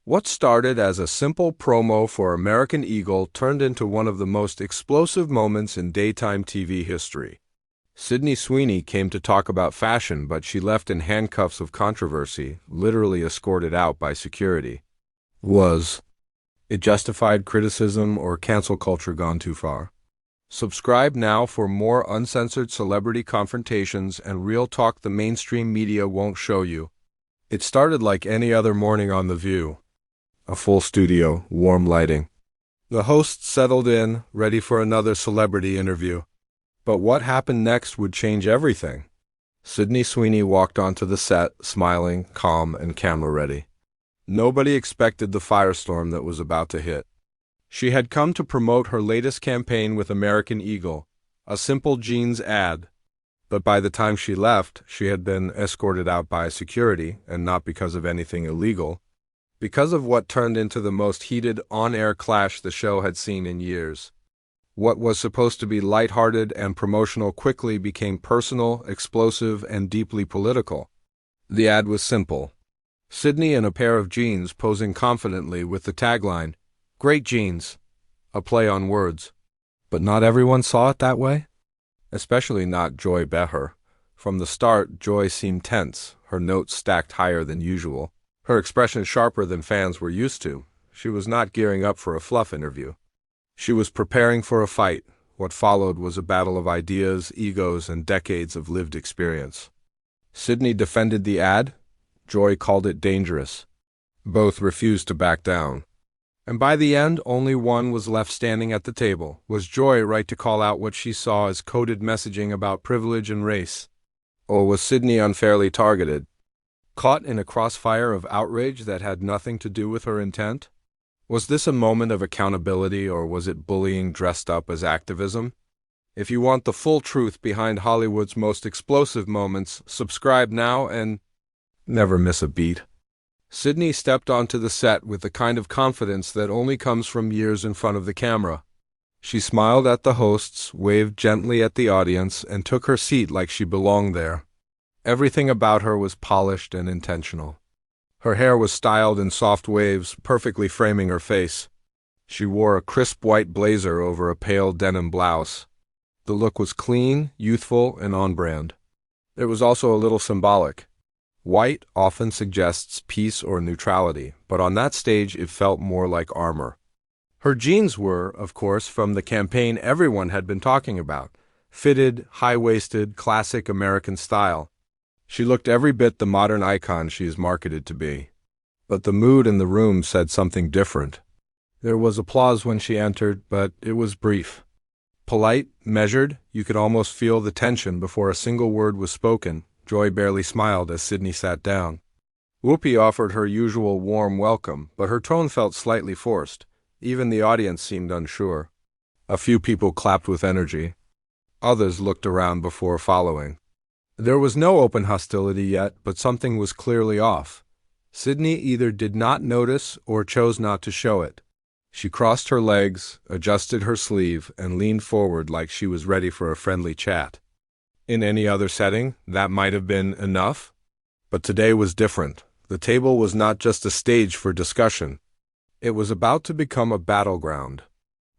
What started as a simple promo for American Eagle turned into one of the most explosive moments in daytime TV history. Sydney Sweeney came to talk about fashion, but she left in handcuffs of controversy, literally escorted out by security. Was it justified criticism or cancel culture gone too far? Subscribe now for more uncensored celebrity confrontations and real talk the mainstream media won't show you. It started like any other morning on The View. A full studio, warm lighting. The hosts settled in, ready for another celebrity interview. But what happened next would change everything. Sydney Sweeney walked onto the set, smiling, calm, and camera-ready. Nobody expected the firestorm that was about to hit. She had come to promote her latest campaign with American Eagle, a simple jeans ad. But by the time she left, she had been escorted out by security, and not because of anything illegal. Because of what turned into the most heated on-air clash the show had seen in years. What was supposed to be lighthearted and promotional quickly became personal, explosive, and deeply political. The ad was simple. Sydney in a pair of jeans posing confidently with the tagline, "Great jeans," a play on words. But not everyone saw it that way. Especially not Joy Behar. From the start, Joy seemed tense, her notes stacked higher than usual. Her expression sharper than fans were used to. She was not gearing up for a fluff interview. She was preparing for a fight. What followed was a battle of ideas, egos, and decades of lived experience. Sydney defended the ad. Joy called it dangerous. Both refused to back down. And by the end, only one was left standing at the table. Was Joy right to call out what she saw as coded messaging about privilege and race? Or was Sydney unfairly targeted? Caught in a crossfire of outrage that had nothing to do with her intent? Was this a moment of accountability, or was it bullying dressed up as activism? If you want the full truth behind Hollywood's most explosive moments, subscribe now and never miss a beat. Sydney stepped onto the set with the kind of confidence that only comes from years in front of the camera. She smiled at the hosts, waved gently at the audience, and took her seat like she belonged there. Everything about her was polished and intentional. Her hair was styled in soft waves, perfectly framing her face. She wore a crisp white blazer over a pale denim blouse. The look was clean, youthful, and on-brand. It was also a little symbolic. White often suggests peace or neutrality, but on that stage it felt more like armor. Her jeans were, of course, from the campaign everyone had been talking about. Fitted, high-waisted, classic American style. She looked every bit the modern icon she is marketed to be. But the mood in the room said something different. There was applause when she entered, but it was brief. Polite, measured, you could almost feel the tension before a single word was spoken. Joy barely smiled as Sydney sat down. Whoopi offered her usual warm welcome, but her tone felt slightly forced. Even the audience seemed unsure. A few people clapped with energy. Others looked around before following. There was no open hostility yet, but something was clearly off. Sydney either did not notice or chose not to show it. She crossed her legs, adjusted her sleeve, and leaned forward like she was ready for a friendly chat. In any other setting, that might have been enough. But today was different. The table was not just a stage for discussion. It was about to become a battleground.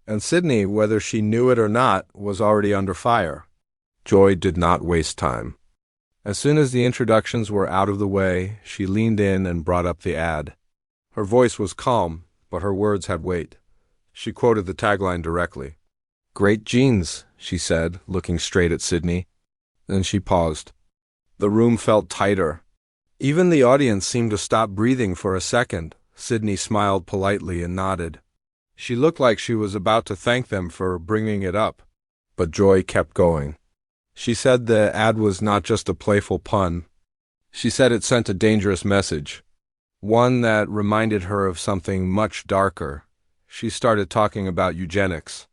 And Sydney, whether she knew it or not, was already under fire. Joy did not waste time. As soon as the introductions were out of the way, she leaned in and brought up the ad. Her voice was calm, but her words had weight. She quoted the tagline directly. "Great jeans," she said, looking straight at Sydney. Then she paused. The room felt tighter. Even the audience seemed to stop breathing for a second. Sydney smiled politely and nodded. She looked like she was about to thank them for bringing it up. But Joy kept going. She said the ad was not just a playful pun. She said it sent a dangerous message. One that reminded her of something much darker. She started talking about eugenics.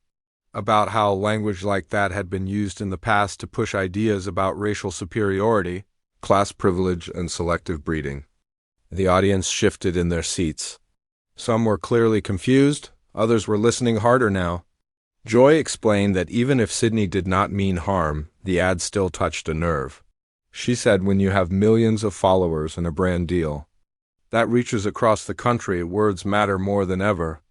About how language like that had been used in the past to push ideas about racial superiority, class privilege, and selective breeding. The audience shifted in their seats. Some were clearly confused, others were listening harder now. Joy explained that even if Sydney did not mean harm, the ad still touched a nerve. She said when you have millions of followers and a brand deal, That reaches across the country. Words matter more than ever.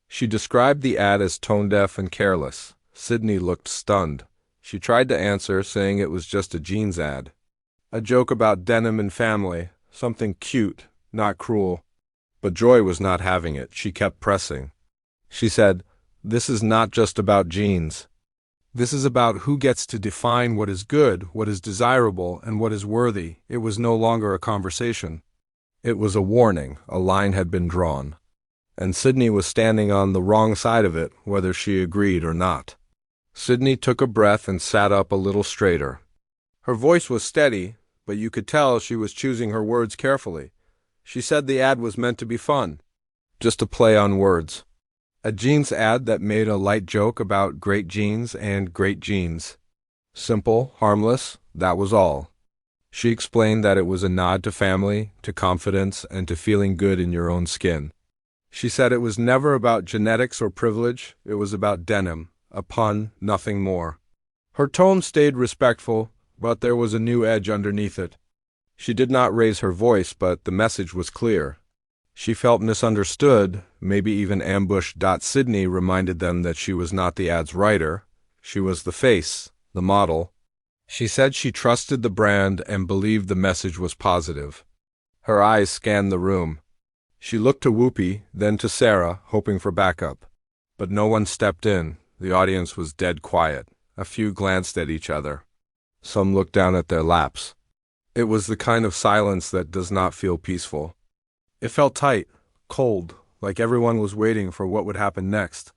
She described the ad as tone-deaf and careless. Sydney looked stunned. She tried to answer, saying it was just a jeans ad. A joke about denim and family, something cute, not cruel. But Joy was not having it. She kept pressing. She said, "This is not just about jeans. This is about who gets to define what is good, what is desirable, and what is worthy." It was no longer a conversation. It was a warning. A line had been drawn. And Sydney was standing on the wrong side of it, whether she agreed or not. Sydney took a breath and sat up a little straighter. Her voice was steady, but you could tell she was choosing her words carefully. She said the ad was meant to be fun, just a play on words. A jeans ad that made a light joke about great jeans and great jeans. Simple, harmless, that was all. She explained that it was a nod to family, to confidence, and to feeling good in your own skin. She said it was never about genetics or privilege, it was about denim, a pun, nothing more. Her tone stayed respectful, but there was a new edge underneath it. She did not raise her voice, but the message was clear. She felt misunderstood, maybe even ambushed. Sydney reminded them that she was not the ad's writer. She was the face, the model. She said she trusted the brand and believed the message was positive. Her eyes scanned the room. She looked to Whoopi, then to Sarah, hoping for backup. But no one stepped in. The audience was dead quiet. A few glanced at each other. Some looked down at their laps. It was the kind of silence that does not feel peaceful. It felt tight, cold, like everyone was waiting for what would happen next.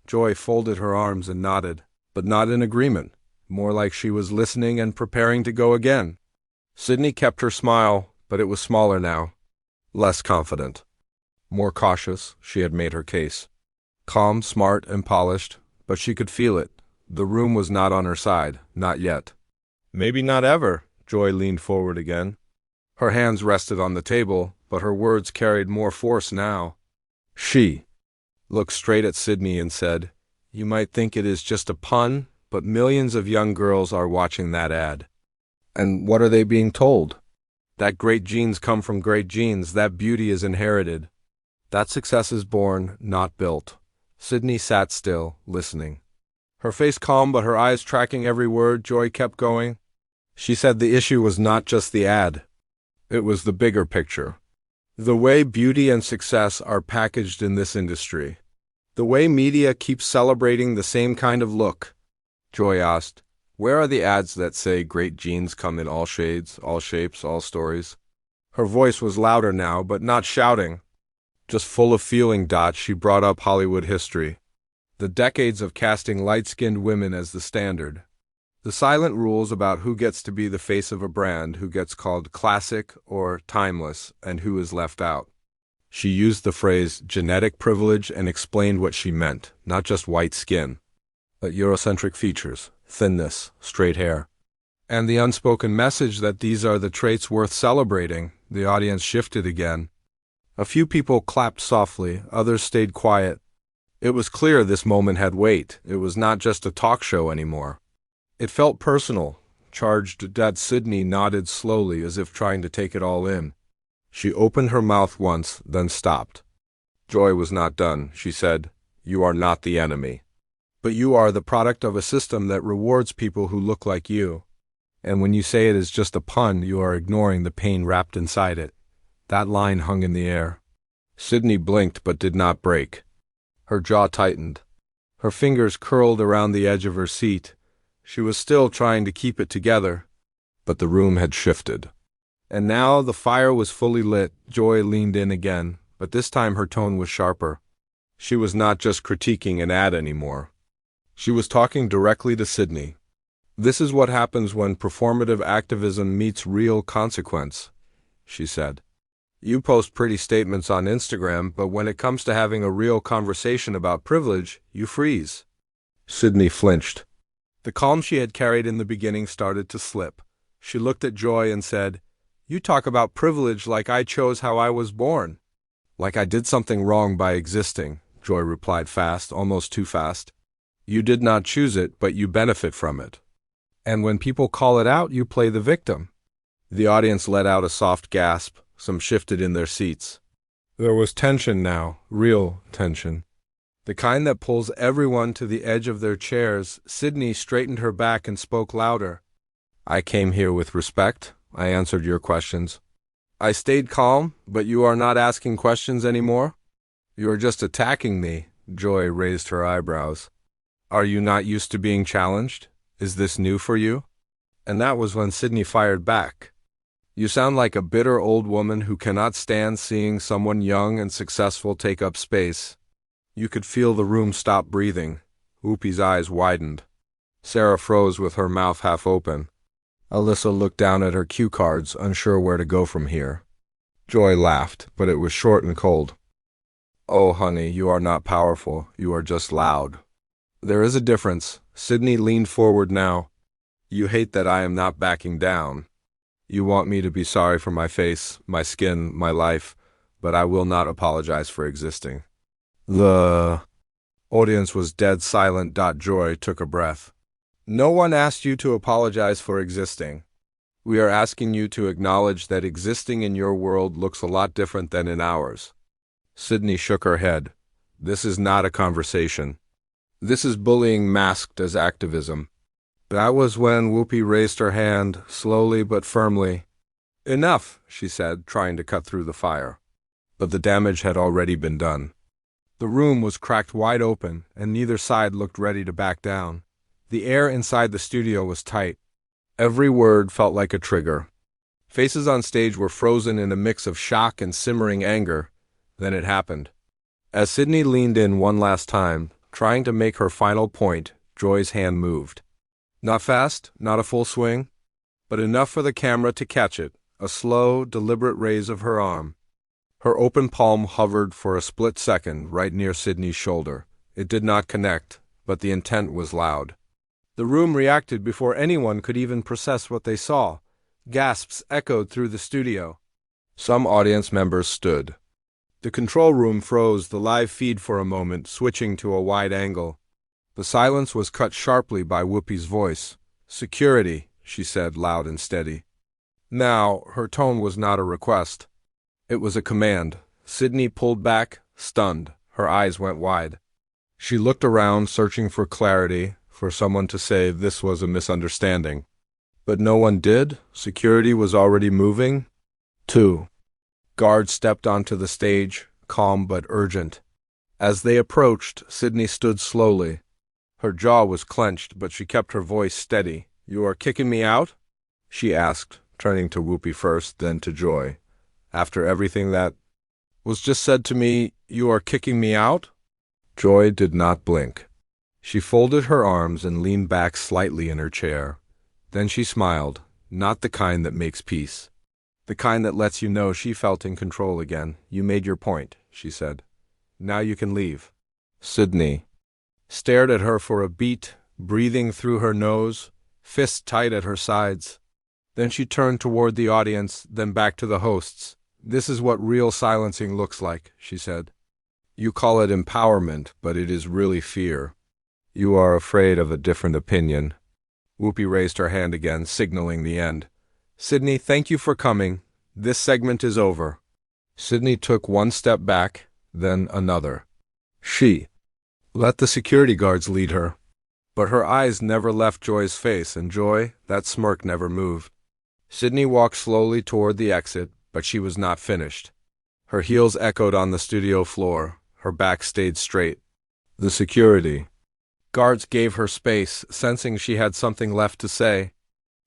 Joy folded her arms and nodded, but not in agreement, more like she was listening and preparing to go again. Sydney kept her smile, but it was smaller now. Less confident. More cautious. She had made her case. Calm, smart, and polished, but she could feel it. The room was not on her side, not yet. Maybe not ever. Joy leaned forward again. Her hands rested on the table, but her words carried more force now. She looked straight at Sydney and said, "You might think it is just a pun, but millions of young girls are watching that ad. And what are they being told? That great genes come from great genes, that beauty is inherited. That success is born, not built." Sydney sat still, listening. Her face calm, but her eyes tracking every word. Joy kept going. She said the issue was not just the ad. It was the bigger picture. The way beauty and success are packaged in this industry. The way media keeps celebrating the same kind of look. Joy asked, "Where are the ads that say great genes come in all shades, all shapes, all stories?" Her voice was louder now, but not shouting. Just full of feeling. She brought up Hollywood history. The decades of casting light-skinned women as the standard. The silent rules about who gets to be the face of a brand, who gets called classic or timeless, and who is left out. She used the phrase genetic privilege and explained what she meant, not just white skin, but Eurocentric features, thinness, straight hair. And the unspoken message that these are the traits worth celebrating. The audience shifted again. A few people clapped softly, others stayed quiet. It was clear this moment had weight. It was not just a talk show anymore. It felt personal, charged. Sydney nodded slowly as if trying to take it all in. She opened her mouth once, then stopped. Joy was not done. She said, "You are not the enemy. But you are the product of a system that rewards people who look like you. And when you say it is just a pun, you are ignoring the pain wrapped inside it." That line hung in the air. Sydney blinked but did not break. Her jaw tightened. Her fingers curled around the edge of her seat. She was still trying to keep it together, but the room had shifted. And now the fire was fully lit. Joy leaned in again, but this time her tone was sharper. She was not just critiquing an ad anymore. She was talking directly to Sydney. "This is what happens when performative activism meets real consequence," she said. "You post pretty statements on Instagram, but when it comes to having a real conversation about privilege, you freeze." Sydney flinched. The calm she had carried in the beginning started to slip. She looked at Joy and said, "You talk about privilege like I chose how I was born." "Like I did something wrong by existing," Joy replied fast, almost too fast. "You did not choose it, but you benefit from it. And when people call it out, you play the victim." The audience let out a soft gasp. Some shifted in their seats. There was tension now, real tension. The kind that pulls everyone to the edge of their chairs. Sydney straightened her back and spoke louder. I came here with respect. I answered your questions. I stayed calm, but you are not asking questions anymore? You are just attacking me. Joy raised her eyebrows. Are you not used to being challenged? Is this new for you? And that was when Sydney fired back. You sound like a bitter old woman who cannot stand seeing someone young and successful take up space. You could feel the room stop breathing. Whoopi's eyes widened. Sarah froze with her mouth half open. Alyssa looked down at her cue cards, unsure where to go from here. Joy laughed, but it was short and cold. Oh, honey, you are not powerful. You are just loud. There is a difference. Sydney leaned forward now. You hate that I am not backing down. You want me to be sorry for my face, my skin, my life, but I will not apologize for existing. The audience was dead silent. Joy took a breath. No one asked you to apologize for existing. We are asking you to acknowledge that existing in your world looks a lot different than in ours. Sydney shook her head. This is not a conversation. This is bullying masked as activism. That was when Whoopi raised her hand, slowly but firmly. Enough, she said, trying to cut through the fire. But the damage had already been done. The room was cracked wide open, and neither side looked ready to back down. The air inside the studio was tight. Every word felt like a trigger. Faces on stage were frozen in a mix of shock and simmering anger. Then it happened. As Sydney leaned in one last time, trying to make her final point, Joy's hand moved. Not fast, not a full swing, but enough for the camera to catch it, a slow, deliberate raise of her arm. Her open palm hovered for a split second right near Sydney's shoulder. It did not connect, but the intent was loud. The room reacted before anyone could even process what they saw. Gasps echoed through the studio. Some audience members stood. The control room froze the live feed for a moment, switching to a wide angle. The silence was cut sharply by Whoopi's voice. Security, she said, loud and steady. Now, her tone was not a request. It was a command. Sydney pulled back, stunned. Her eyes went wide. She looked around, searching for clarity, for someone to say this was a misunderstanding. But no one did. Security was already moving. 2. Guards stepped onto the stage, calm but urgent. As they approached, Sydney stood slowly. Her jaw was clenched, but she kept her voice steady. You are kicking me out? She asked, turning to Whoopi first, then to Joy. After everything that was just said to me, you are kicking me out? Joy did not blink. She folded her arms and leaned back slightly in her chair. Then she smiled, not the kind that makes peace. The kind that lets you know she felt in control again. You made your point, she said. Now you can leave. Sydney stared at her for a beat, breathing through her nose, fists tight at her sides. Then she turned toward the audience, then back to the hosts. This is what real silencing looks like, she said. You call it empowerment, but it is really fear. You are afraid of a different opinion. Whoopi raised her hand again, signaling the end. Sydney, thank you for coming. This segment is over. Sydney took one step back, then another. She let the security guards lead her. But her eyes never left Joy's face, and Joy, that smirk never moved. Sydney walked slowly toward the exit, but she was not finished. Her heels echoed on the studio floor. Her back stayed straight. The security guards gave her space, sensing she had something left to say.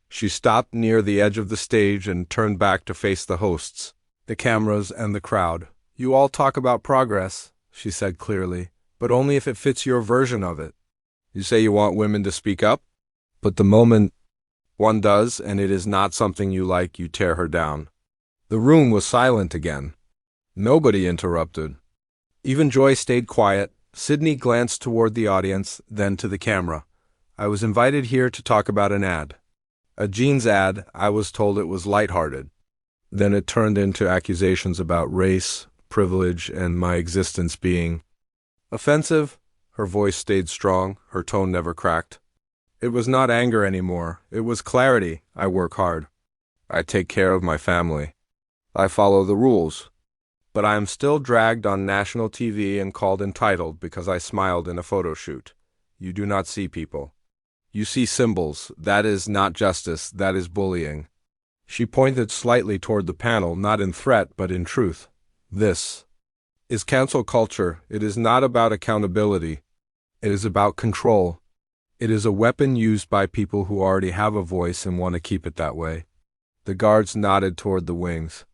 She stopped near the edge of the stage and turned back to face the hosts, the cameras, and the crowd. You all talk about progress, she said clearly, but only if it fits your version of it. You say you want women to speak up, but the moment one does, and it is not something you like, you tear her down. The room was silent again. Nobody interrupted. Even Joy stayed quiet. Sydney glanced toward the audience, then to the camera. I was invited here to talk about an ad. A jeans ad. I was told it was lighthearted. Then it turned into accusations about race, privilege, and my existence being offensive. Her voice stayed strong. Her tone never cracked. It was not anger anymore. It was clarity. I work hard. I take care of my family. I follow the rules. But I am still dragged on national TV and called entitled because I smiled in a photo shoot. You do not see people. You see symbols. That is not justice, that is bullying. She pointed slightly toward the panel, not in threat, but in truth. This is cancel culture. It is not about accountability. It is about control. It is a weapon used by people who already have a voice and want to keep it that way. The guards nodded toward the wings.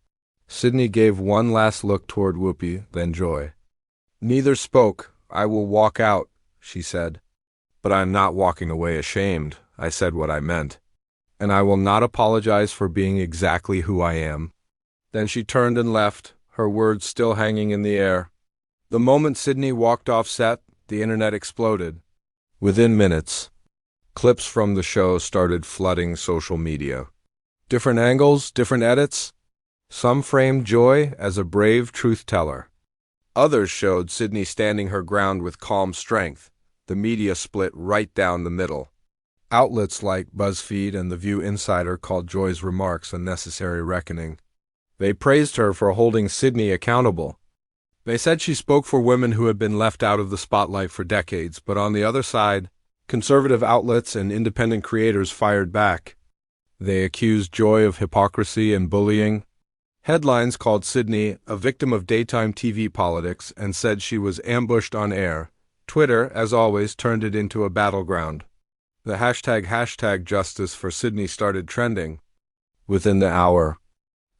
Sydney gave one last look toward Whoopi, then Joy. Neither spoke. I will walk out, she said. But I am not walking away ashamed. I said what I meant. And I will not apologize for being exactly who I am. Then she turned and left, her words still hanging in the air. The moment Sydney walked off set, the internet exploded. Within minutes, clips from the show started flooding social media. Different angles, different edits. Some framed Joy as a brave truth-teller. Others showed Sydney standing her ground with calm strength. The media split right down the middle. Outlets like BuzzFeed and the View Insider called Joy's remarks a necessary reckoning. They praised her for holding Sydney accountable. They said she spoke for women who had been left out of the spotlight for decades, but on the other side, conservative outlets and independent creators fired back. They accused Joy of hypocrisy and bullying. Headlines called Sydney a victim of daytime TV politics and said she was ambushed on air. Twitter, as always, turned it into a battleground. The hashtag justice for Sydney started trending within the hour.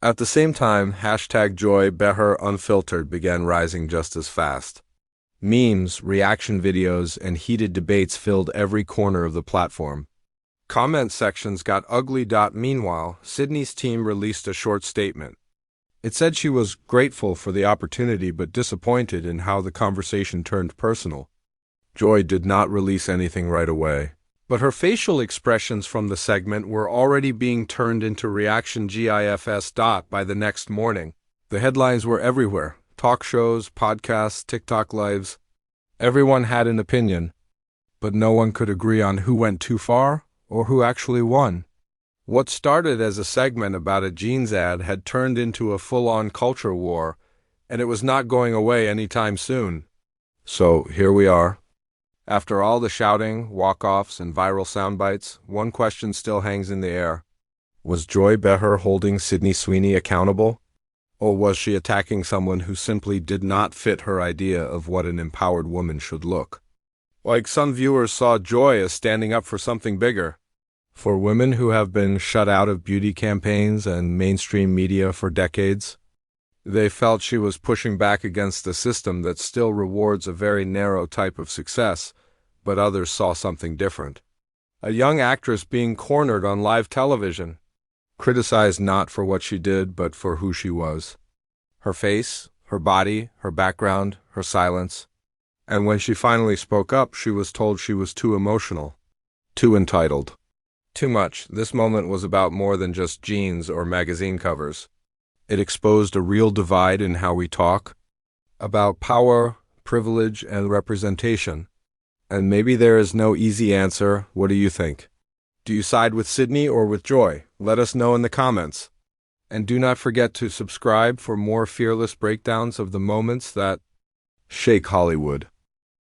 At the same time, hashtag Joy Behar Unfiltered began rising just as fast. Memes, reaction videos, and heated debates filled every corner of the platform. Comment sections got ugly. Meanwhile, Sydney's team released a short statement. It said she was grateful for the opportunity but disappointed in how the conversation turned personal. Joy did not release anything right away, but her facial expressions from the segment were already being turned into reaction GIFs. By the next morning, the headlines were everywhere. Talk shows, podcasts, TikTok lives. Everyone had an opinion, but no one could agree on who went too far or who actually won. What started as a segment about a jeans ad had turned into a full-on culture war, and it was not going away anytime soon. So here we are. After all the shouting, walk-offs, and viral soundbites, one question still hangs in the air. Was Joy Behar holding Sydney Sweeney accountable? Or was she attacking someone who simply did not fit her idea of what an empowered woman should look? Like some viewers saw Joy as standing up for something bigger. For women who have been shut out of beauty campaigns and mainstream media for decades, they felt she was pushing back against a system that still rewards a very narrow type of success, but others saw something different. A young actress being cornered on live television, criticized not for what she did, but for who she was. Her face, her body, her background, her silence. And when she finally spoke up, she was told she was too emotional, too entitled. Too much. This moment was about more than just jeans or magazine covers. It exposed a real divide in how we talk, about power, privilege, and representation. And maybe there is no easy answer. What do you think? Do you side with Sydney or with Joy? Let us know in the comments. And do not forget to subscribe for more fearless breakdowns of the moments that shake Hollywood.